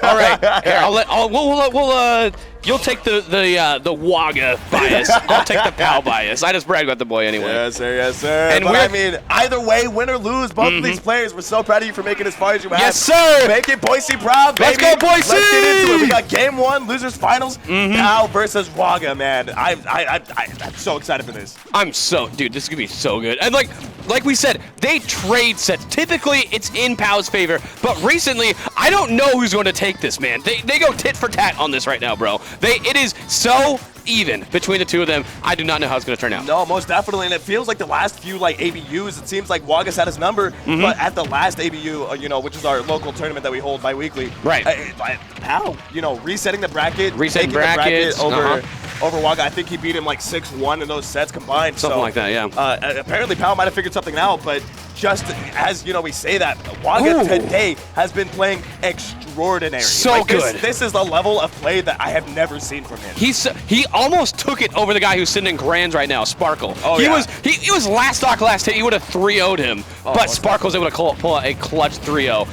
All right, here, you'll take the Waga bias. I'll take the POW bias. I just brag about the boy anyway. Yes, sir. Yes, sir. And but I mean, either way, win or lose, both of these players, we're so proud of you for making as far as you have. Yes, sir. Making Boise proud, baby. Let's go, Boise. Let's get into it. We got game 1, losers finals, POW versus Waga, man. I'm so excited for this. Dude, this is gonna be so good. And like we said, they trade sets. Typically, it's in POW's favor, but recently, I don't know who's going to take this, man. They go tit for tat on this right now, bro. It is so even between the two of them. I do not know how it's going to turn out. No, most definitely, and it feels like the last few ABUs, it seems like Waga's had his number, but at the last ABU, which is our local tournament that we hold bi-weekly, right? POW, resetting the bracket, taking the bracket over Waga. I think he beat him like 6-1 in those sets combined. Something like that, yeah. Apparently, POW might have figured something out, but just as we say that, Waga today has been playing extraordinary. So good. This is the level of play that I have never seen from him. He almost took it over the guy who's sitting in Grands right now, Sparkle. Oh, he was last stock, last hit. He would have 3-0'd him, but Sparkle was able to pull out a clutch 3-0.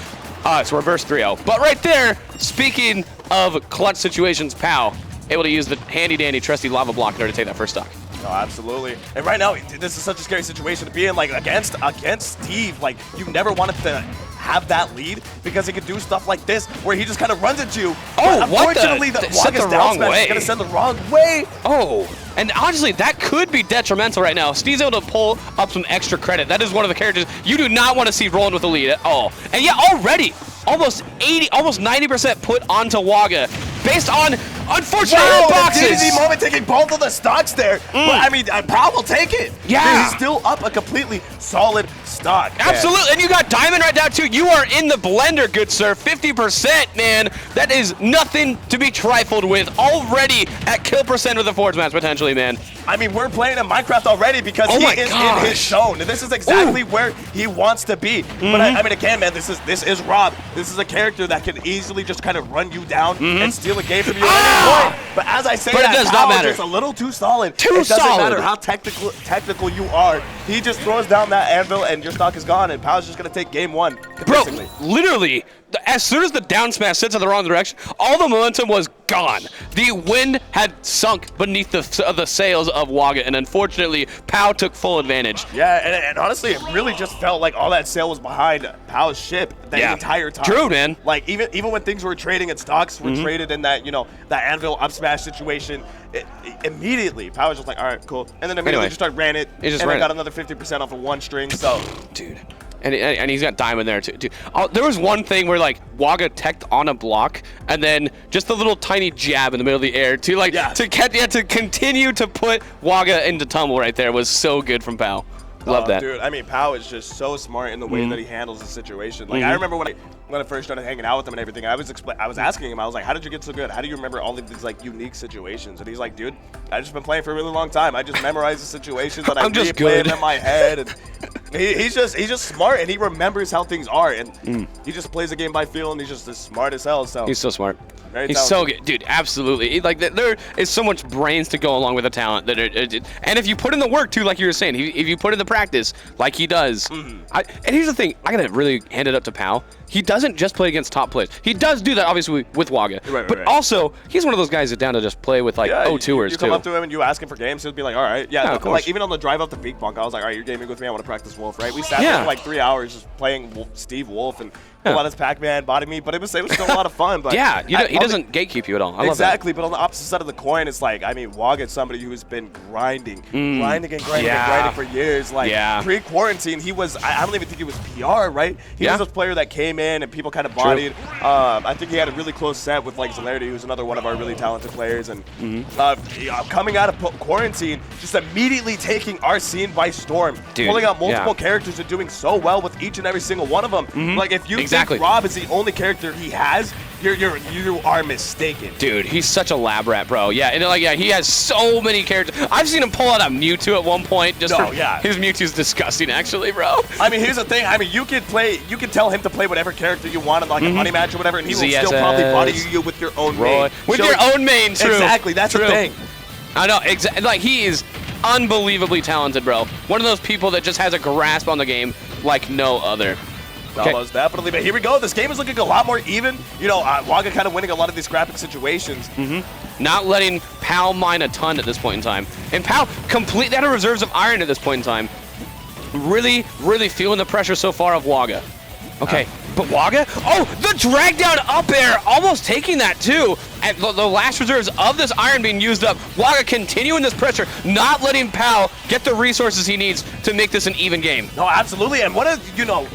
It's reverse 3-0. But right there, speaking of clutch situations, POW able to use the handy-dandy trusty lava block in order to take that first stock. Oh, absolutely. And right now, this is such a scary situation to be in. Against Steve, you never wanted to have that lead because he could do stuff like this where he just kind of runs at you. Oh, unfortunately, the Waga's down smash is going to send the wrong way. Oh, and honestly, that could be detrimental right now. Steve's able to pull up some extra credit. That is one of the characters you do not want to see rolling with the lead at all. And yeah, already, almost 90% put onto Waga based on unfortunate boxes. DDZ moment taking both of the stocks there. But I mean, POW will take it. Yeah. He's still up a completely solid stock. Absolutely. And you got Diamond right now, too. You are in the blender, good sir. 50%, man. That is nothing to be trifled with. Already at kill percent with the Forge match, potentially, man. I mean, we're playing in Minecraft already because he is in his zone. And this is exactly where he wants to be. But I mean, again, man, this is R.O.B. This is a character that can easily just kind of run you down and steal a game from you at any point. But as I say, it does not matter. Just a little too solid. It doesn't matter how technical you are. He just throws down that anvil and your stock is gone, and POW's just going to take game 1. Bro, literally, as soon as the down smash sits in the wrong direction, all the momentum was gone. The wind had sunk beneath the sails of Waga, and unfortunately, POW took full advantage. Yeah, and honestly, it really just felt like all that sail was behind POW's ship the entire time. True, man. Even when things were trading and stocks were traded in that, that anvil up smash situation, immediately, POW was just like, all right, cool. And then immediately just started ran it, and then got another 50% off of one string, so. Dude. And he's got Diamond there too. There was one thing where Waga teched on a block and then just a little tiny jab in the middle of the air to continue to put Waga into tumble right there was so good from POW. Love that. Dude, I mean, POW is just so smart in the way that he handles the situation. I remember when I first started hanging out with him and everything, I was asking him, I was like, how did you get so good? How do you remember all of these unique situations? And he's like, dude, I've just been playing for a really long time. I just memorize the situations and I replay them in my head. And he's just smart and he remembers how things are. And he just plays the game by feel and he's just as smart as hell. So he's so smart. He's so good, dude. Absolutely. There is so much brains to go along with the talent and if you put in the work too, like you were saying, if you put in the practice like he does. And here's the thing, I gotta really hand it up to POW. He doesn't just play against top players. He does do that, obviously, with Waga. But also, he's one of those guys that's down to just play with, O2ers, you come up to him and you ask him for games, he'll be like, all right. Yeah, of course. Even on the drive up to Peak Bunk, I was like, all right, you're gaming with me. I want to practice Wolf, right? We sat there for 3 hours just playing Steve Wolf and pull out his Pac-Man, body me. But it was still a lot of fun. But yeah, he doesn't gatekeep you at all. I love that. But on the opposite side of the coin, it's Waga is somebody who's been grinding for years. Pre-quarantine, he was, I don't even think he was PR, right? He was a player that came in and people kind of bodied. I think he had a really close set with Zelarity, who's another one of our really talented players. And coming out of quarantine, just immediately taking our scene by storm, pulling out multiple characters and doing so well with each and every single one of them. If you think R.O.B is the only character he has, you are mistaken. Dude, he's such a lab rat, bro. Yeah, and he has so many characters. I've seen him pull out a Mewtwo at one point. His Mewtwo's disgusting, actually, bro. I mean, here's the thing. I mean, you can tell him to play whatever character you want in a money match or whatever, and he will still probably body you with your own main. With your own main, true. Exactly, that's the thing. I know, exactly. He is unbelievably talented, bro. One of those people that just has a grasp on the game like no other. Almost definitely, but here we go. This game is looking a lot more even. You know, Waga kind of winning a lot of these scrapping situations. Not letting Pal mine a ton at this point in time. And Pal completely out of reserves of iron at this point in time. Really, really feeling the pressure so far of Waga. Okay, but Waga, the drag down up air, almost taking that too. And the last reserves of this iron being used up. Waga continuing this pressure, not letting Pal get the resources he needs to make this an even game. No, absolutely, and what a, you know,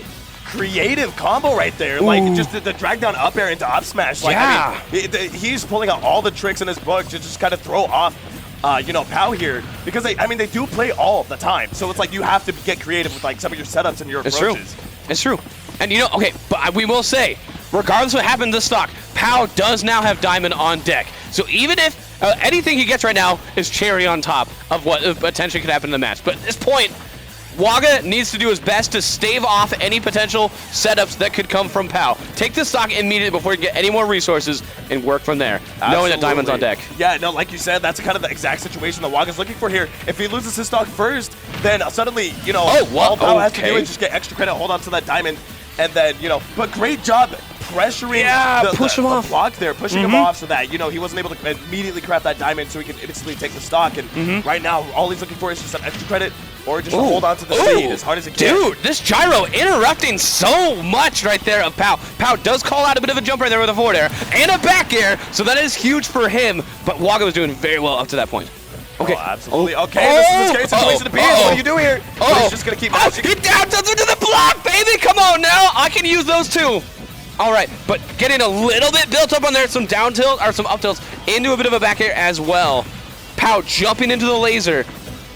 creative combo right there. Like, just the drag down up air into up smash. Like, yeah. I mean, he's pulling out all the tricks in his book to just kind of throw off you know, Pal here, because they do play all the time. So it's like you have to get creative with like some of your setups and your approaches. It's true. And you know, okay, but we will say, regardless of what happened this stock, Pal does now have Diamond on deck. So even if anything he gets right now is cherry on top of what potentially could happen in the match. But at this point, Waga needs to do his best to stave off any potential setups that could come from Pal. Take the stock immediately before you get any more resources and work from there, knowing that Diamond's on deck. Yeah, no, like you said, that's kind of the exact situation that Waga's looking for here. If he loses his stock first, then suddenly, you know, all Pal has to do is just get extra credit, hold on to that Diamond, and then, you know, but great job pressuring the block there, pushing him off so that, you know, he wasn't able to immediately craft that Diamond so he could instantly take the stock. And right now, all he's looking for is just some extra credit or just to hold on to the speed as hard as he can. Dude, this gyro interrupting so much right there of Pal. Pal does call out a bit of a jump right there with a forward air and a back air, so that is huge for him, but Waga was doing very well up to that point. Okay. Oh, absolutely. Okay, this is a scary situation to be in. What do you do here? He's just going to keep matching. He down tilts into the block, baby! Come on now! I can use those too. All right, but getting a little bit built up on there, some down tilt, or some up tilts into a bit of a back air as well. Pal jumping into the laser.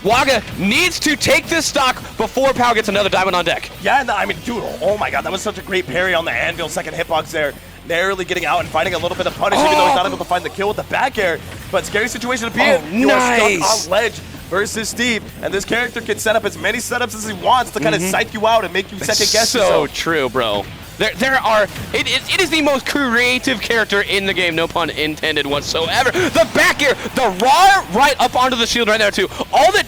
Waga needs to take this stock before Pal gets another Diamond on deck. Yeah, no, I mean, dude, oh my god, that was such a great parry on the anvil, second hitbox there. Narrowly getting out and finding a little bit of punish, even though he's not able to find the kill with the back air. But scary situation to be in. You are stuck on ledge versus Steve, and this character can set up as many setups as he wants to kind of psych you out and make you second guess yourself. So true, bro. It is the most creative character in the game, no pun intended whatsoever. The back air, the raw right up onto the shield right there too. All that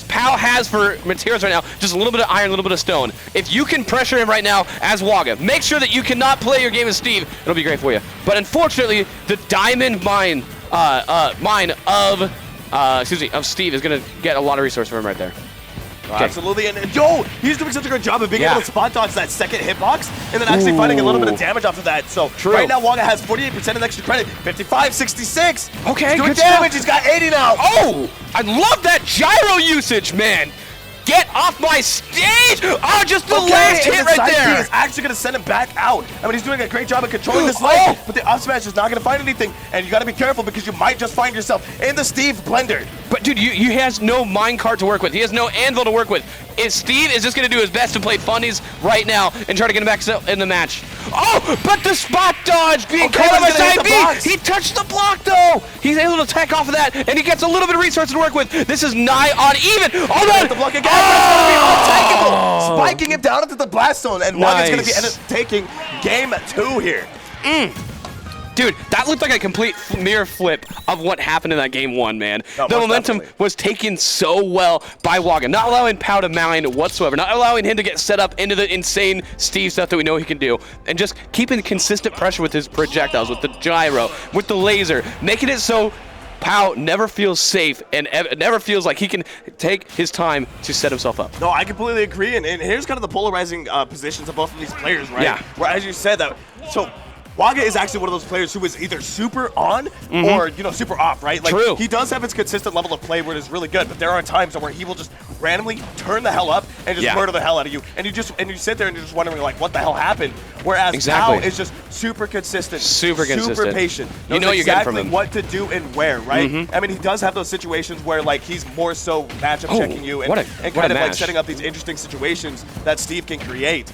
Pal has for materials right now, just a little bit of iron, a little bit of stone. If you can pressure him right now as Waga, make sure that you cannot play your game as Steve. It'll be great for you. But unfortunately, the diamond mine of Steve is gonna get a lot of resource from him right there. Okay. Absolutely, and yo, he's doing such a good job of being able to spot dodge that second hitbox and then actually finding a little bit of damage off of that. So right now, Waga has 48% of extra credit, 55, 66. Okay, he's doing good damage. Job. He's got 80 now. Oh, I love that gyro usage, man. Get off my stage! Oh, just the last hit right there! He's actually going to send him back out. I mean, he's doing a great job of controlling this leg, but the up smash is not going to find anything, and you got to be careful because you might just find yourself in the Steve blender. But dude, he has no minecart to work with. He has no anvil to work with. Steve is just going to do his best to play funnies right now and try to get him back in the match. Oh, but the spot dodge being caught on the side B. He touched the block though. He's able to tech off of that, and he gets a little bit of resources to work with. This is nigh on even. Oh no! The block again. It's going to be untakeable. Spiking him down into the blast zone, and Waga's going to end up taking game 2 here. Dude, that looked like a complete mirror flip of what happened in that game 1, man. No, the momentum was taken so well by Waga, not allowing Pal to mine whatsoever, not allowing him to get set up into the insane Steve stuff that we know he can do, and just keeping consistent pressure with his projectiles, with the gyro, with the laser, making it so Pal never feels safe and never feels like he can take his time to set himself up. No, I completely agree, and here's kind of the polarizing positions of both of these players, right? Yeah. Where, as you said, that Waga is actually one of those players who is either super on or, you know, super off, right? Like, True. He does have his consistent level of play where it is really good, but there are times where he will just randomly turn the hell up and just murder the hell out of you. And you sit there and you're just wondering, like, what the hell happened? Whereas Pal is just super consistent, super patient. You know you're getting from him. What to do and where, right? I mean, he does have those situations where, like, he's more so matchup checking you and kind of like setting up these interesting situations that Steve can create.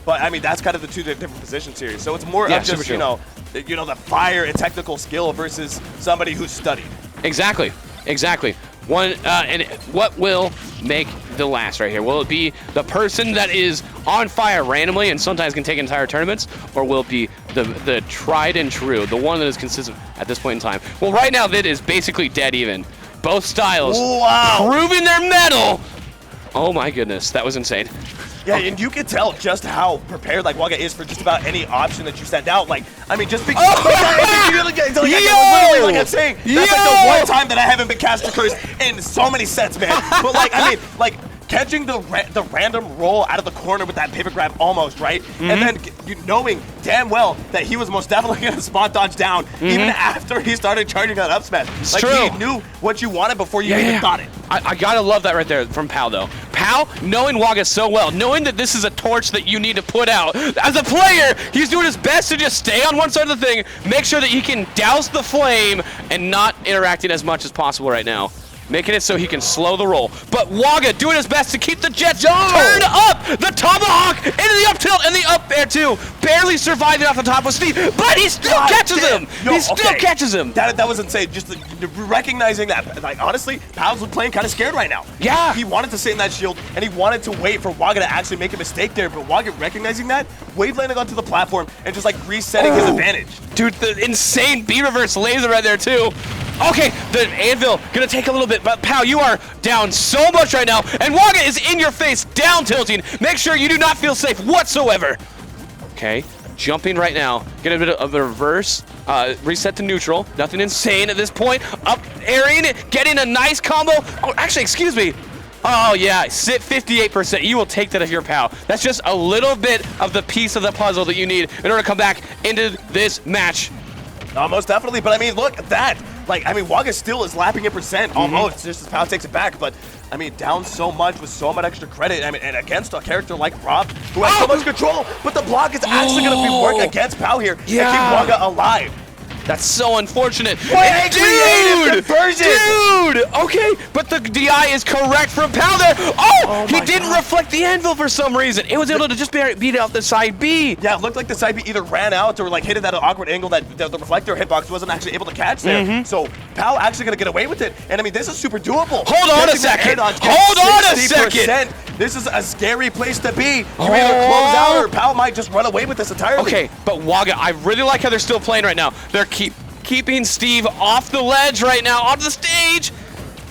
But I mean, that's kind of the two different positions here. So it's more of just, you know, the fire and technical skill versus somebody who's studied. Exactly. One and what will make the last right here? Will it be the person that is on fire randomly and sometimes can take entire tournaments, or will it be the tried and true, the one that is consistent at this point in time? Well, right now that is basically dead even. Both styles proving their mettle. Oh my goodness, that was insane. Yeah, and you can tell just how prepared like Waga is for just about any option that you send out. Like, I mean, just because literally, like I'm saying, that's like the one time that I haven't been caster cursed in so many sets, man. But like, I mean, like catching the random roll out of the corner with that pivot grab almost, right? And then knowing damn well that he was most definitely going to spot dodge down even after he started charging that up smash. It's like true. He knew what you wanted before you even thought it. I gotta love that right there from Pal though. Pal, knowing Waga so well, knowing that this is a torch that you need to put out. As a player, he's doing his best to just stay on one side of the thing, make sure that he can douse the flame and not interacting as much as possible right now. Making it so he can slow the roll. But Waga doing his best to keep the Jets turned up! The tomahawk into the up tilt and the up air too. Barely surviving off the top of Steve, but he still catches him! He still catches him! That was insane. Just recognizing that, like honestly, Pal's playing kind of scared right now. Yeah. He wanted to sit in that shield and he wanted to wait for Waga to actually make a mistake there, but Waga recognizing that, wave landing onto the platform and just like resetting his advantage. Dude, the insane B-reverse laser right there too. Okay, the anvil gonna take a little bit, but Pal, you are down so much right now, and Waga is in your face, down tilting. Make sure you do not feel safe whatsoever. Okay, jumping right now. Get a bit of a reverse, reset to neutral. Nothing insane at this point. Up airing, getting a nice combo. Oh, actually, excuse me. Oh yeah, sit 58%. You will take that if you're Pal. That's just a little bit of the piece of the puzzle that you need in order to come back into this match. Most definitely, but I mean, look at that. Like, I mean, Waga still is lapping in percent almost, just as Pal takes it back, but I mean, down so much with so much extra credit. I mean, and against a character like R.O.B, who has so much control, but the block is actually going to work against Pal here and keep Waga alive. That's so unfortunate. Dude! Okay, but the DI is correct from Pal there. Oh he didn't reflect the anvil for some reason. It was able to just beat out the side B. Yeah, it looked like the side B either ran out or like hit it at an awkward angle that the reflector hitbox wasn't actually able to catch there. So Pal actually going to get away with it. And I mean, this is super doable. Hold on a second. Hold on a second. This is a scary place to be. You either close out or Pal might just run away with this entirely. Okay, but Waga, I really like how they're still playing right now. They're keeping Steve off the ledge right now, off the stage.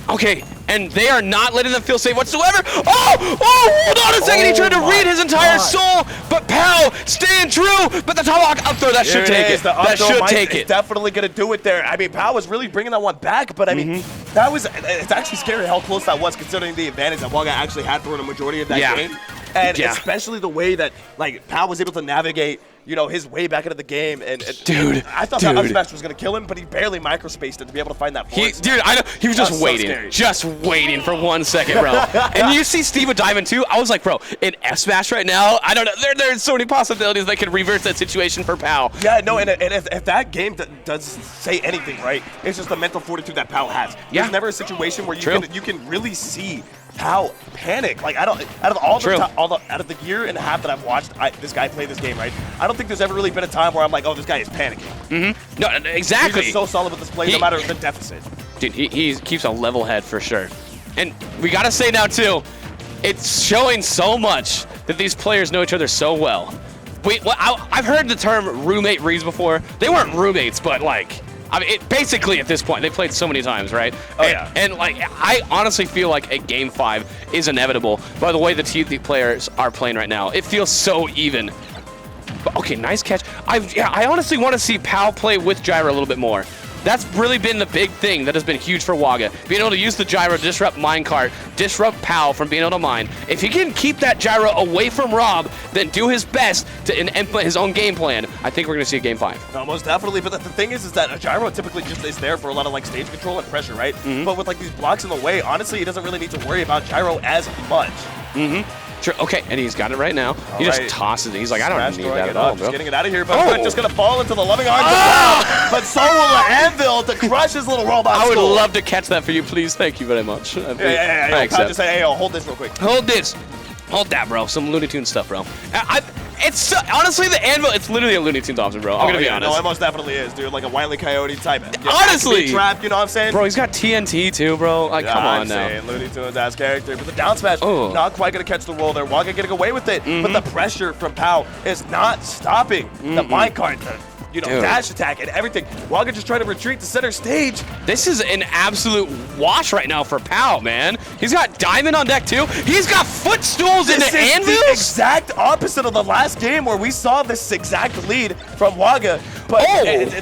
Okay, and they are not letting them feel safe whatsoever. Oh, hold on a second. He tried to read his entire soul, but Pal staying true. But the tomahawk up throw, that should take it. That should take it. Definitely going to do it there. I mean, Pal was really bringing that one back, but I mean, it's actually scary how close that was considering the advantage that Waga actually had for the majority of that game. And especially the way that, like, Pal was able to navigate, you know, his way back into the game. And dude, I thought that up smash was going to kill him, but he barely microspaced it to be able to find that force. Dude, I know. He was just waiting. Just waiting for 1 second, bro. And you see Steve with Diamond too. I was like, bro, in F smash right now, I don't know. There's so many possibilities that could reverse that situation for Pal. Yeah, no, and if that game does say anything, right, it's just the mental fortitude that Pal has. There's never a situation where you can really see Pal panic. Like, out of the year and a half that I've watched this guy play this game, right, I don't think there's ever really been a time where I'm like, oh, this guy is panicking. No, exactly. He's just so solid with this play, no matter the deficit. Dude, he keeps a level head for sure. And we gotta say now too, it's showing so much that these players know each other so well. I've heard the term roommate reads before. They weren't roommates, but like, I mean, basically at this point, they played so many times, right? And like, I honestly feel like a Game 5 is inevitable by the way the players are playing right now. It feels so even. But, okay, nice catch. I honestly want to see Pal play with gyro a little bit more. That's really been the big thing that has been huge for Waga. Being able to use the gyro to disrupt minecart, disrupt Pal from being able to mine. If he can keep that gyro away from R.O.B, then do his best to implement his own game plan, I think we're going to see a Game 5. No, most definitely. But the thing is that a gyro typically just is there for a lot of like stage control and pressure, right? But with like these blocks in the way, honestly, he doesn't really need to worry about gyro as much. Sure. Okay, and he's got it right now. He just tosses it. He's like, I don't need that at all, bro. Just getting it out of here, but just going to fall into the loving arms of Pal. But so will the anvil to crush his little robot I would love to catch that for you, please. Thank you very much. Yeah. Pal just say, hey, hold this real quick. Hold this. Hold that, bro. Some Looney Tunes stuff, bro. It's honestly the anvil. It's literally a Looney Tunes option, bro. I'm gonna be honest. No, it most definitely is, dude. Like a Wile E. Coyote type. Honestly, trap. You know what I'm saying? Bro, he's got TNT too, bro. Like, come on now. Looney Tunes ass character, but the down smash not quite gonna catch the roll there. Waga getting away with it, but the pressure from Pal is not stopping. The minecart, dash attack and everything. Waga just trying to retreat to center stage. This is an absolute wash right now for Pao, man. He's got Diamond on deck too. He's got footstools into anvils. This is the exact opposite of the last game where we saw this exact lead from Waga, but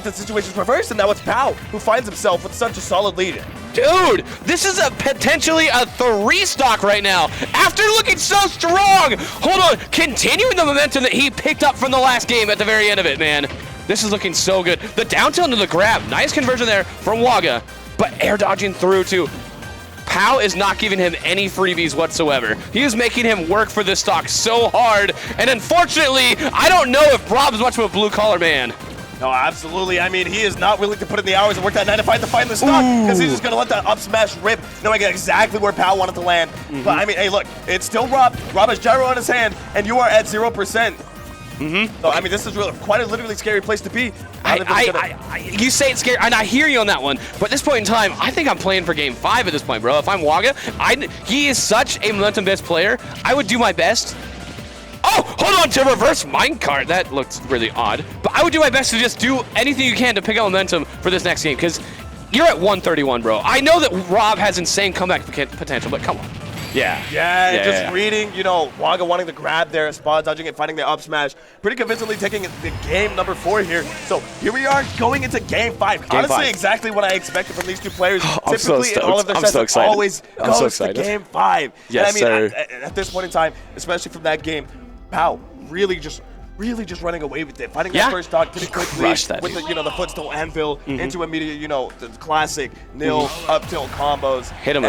the situation's reversed, and now it's Pao who finds himself with such a solid lead. Dude, this is potentially a 3-stock right now. After looking so strong, hold on, continuing the momentum that he picked up from the last game at the very end of it, man. This is looking so good. The down tilt into the grab, nice conversion there from Waga, but air dodging through too. Pao is not giving him any freebies whatsoever. He is making him work for this stock so hard, and unfortunately, I don't know if Rob's much of a blue-collar man. No, absolutely. I mean, he is not willing to put in the hours and work that 9 to 5 to find the stock because he's just going to let that up smash rip, knowing exactly where Pao wanted to land. But, I mean, hey, look, it's still Rob. Rob has gyro in his hand, and you are at 0%. So, I mean, this is really quite a literally scary place to be. You say it's scary, and I hear you on that one, but at this point in time, I think I'm playing for Game 5 at this point, bro. If I'm Waga, he is such a momentum-based player. I would do my best. Oh, hold on to reverse minecart. That looks really odd. But I would do my best to just do anything you can to pick up momentum for this next game, because you're at 131, bro. I know that Rob has insane comeback potential, but come on. Yeah, reading, Waga wanting to grab their spot, dodging it, finding the up smash. Pretty convincingly taking the game number 4 here. So here we are going into game 5. Honestly, exactly what I expected from these two players. Typically, in all of their sets, it always goes to game 5. Yes, and I mean, at this point in time, especially from that game, Pao really just running away with it, finding that first stock pretty quickly with the footstool anvil into immediate, the classic nil up tilt combos. Hit him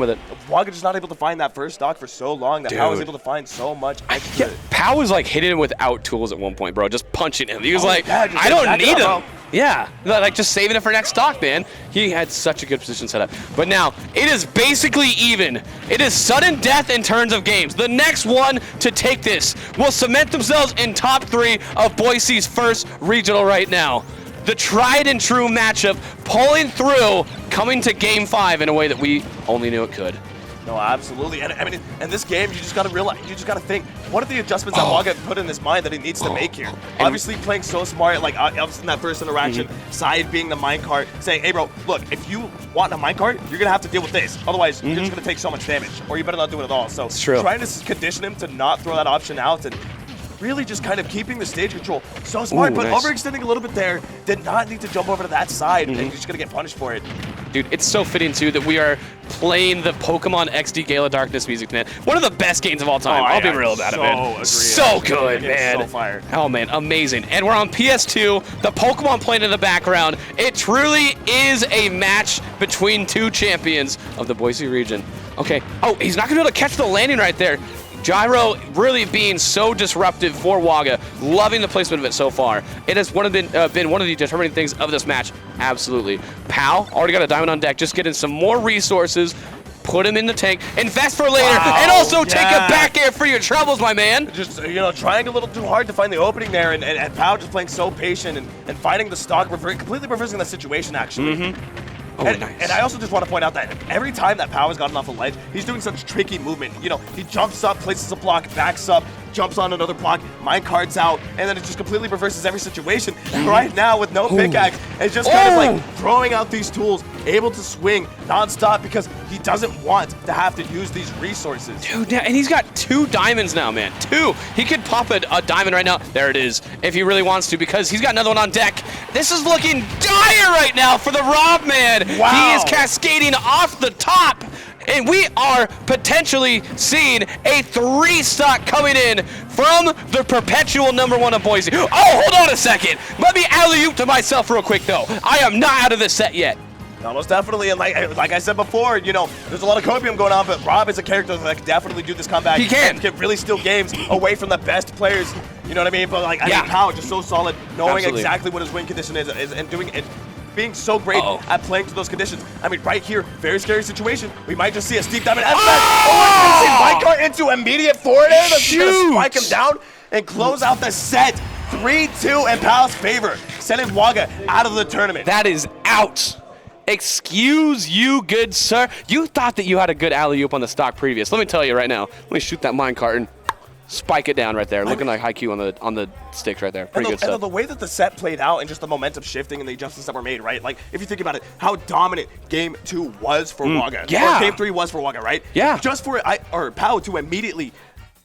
with it. Waga just not able to find that first stock for so long that Pao was able to find so much extra. Pao was like hitting him without tools at one point, bro, just punching him. He was I don't need him. Yeah, like just saving it for next stock, man. He had such a good position set up. But now, it is basically even. It is sudden death in terms of games. The next one to take this will cement themselves in top 3 of Boise's first regional right now. The tried and true matchup pulling through, coming to game 5 in a way that we only knew it could. No, absolutely. And I mean, in this game, you just got to realize, you just got to think, what are the adjustments that Waga put in his mind that he needs to make here? Obviously, playing so smart, like obviously in that first interaction, side being the minecart, saying, hey, bro, look, if you want a minecart, you're going to have to deal with this. Otherwise, you're just going to take so much damage, or you better not do it at all. So trying to condition him to not throw that option out and really just kind of keeping the stage control. So smart, but overextending a little bit there. Did not need to jump over to that side, and you're just going to get punished for it. Dude, it's so fitting, too, that we are playing the Pokemon XD Gala Darkness music, man. One of the best games of all time. I'll be real about it, man. So good, man. So fire. Oh, man, amazing. And we're on PS2, the Pokemon playing in the background. It truly is a match between 2 champions of the Boise region. Okay. Oh, he's not going to be able to catch the landing right there. Gyro really being so disruptive for Waga. Loving the placement of it so far. It has been one of the determining things of this match. Absolutely. Pao already got a diamond on deck. Just getting some more resources. Put him in the tank. Invest for later. And also take a back air for your troubles, my man. Just, trying a little too hard to find the opening there. And Pao just playing so patient and finding the stock, completely reversing the situation, actually. Nice. And I also just want to point out that every time that Pao has gotten off a ledge, he's doing such tricky movement. He jumps up, places a block, backs up, jumps on another block, minecarts out, and then it just completely reverses every situation. And right now, with no pickaxe, it's just kind of like throwing out these tools, able to swing nonstop because he doesn't want to have to use these resources. Dude, and he's got 2 diamonds now, man. 2. He could pop a diamond right now. There it is, if he really wants to, because he's got another one on deck. This is looking dire right now for the R.O.B man. Wow. He is cascading off the top. And we are potentially seeing a 3-stock coming in from the perpetual #1 of Boise. Oh, hold on a second. Let me alley-oop to myself real quick, though. I am not out of this set yet. No, most definitely, and like I said before, there's a lot of copium going on, but R.O.B is a character that can definitely do this comeback. He can really steal games away from the best players. You know what I mean? But I mean, Pao just so solid, knowing exactly what his win condition is and doing it. Being so great at playing to those conditions. I mean, right here, very scary situation. We might just see a steep diamond. Minecart into immediate forward air. That's going to spike him down and close out the set. 3-2 in Pao's favor, sending Waga out of the tournament. That is out. Excuse you, good sir. You thought that you had a good alley-oop on the stock previous. Let me tell you right now. Let me shoot that minecart and spike it down right there, looking like Haikyuu on the sticks right there. Pretty good stuff. And the way that the set played out and just the momentum shifting and the adjustments that were made, right? Like, if you think about it, how dominant Game 2 was for Waga. Yeah. Or Game 3 was for Waga, right? Yeah. Just for Pao to immediately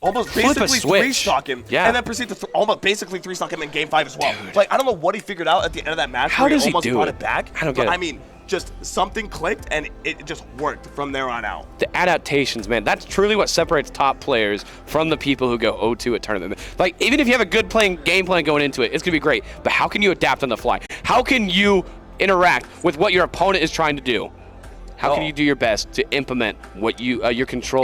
almost basically three-stock him, and then proceed to almost basically three-stock him in Game 5 as well. Dude. Like, I don't know what he figured out at the end of that match. How does he almost do brought it? it back. I don't get it. I mean, just something clicked, and it just worked from there on out. The adaptations, man, that's truly what separates top players from the people who go 0-2 at tournament. Like, even if you have a good game plan going into it, it's going to be great. But how can you adapt on the fly? How can you interact with what your opponent is trying to do? How can you do your best to implement what your control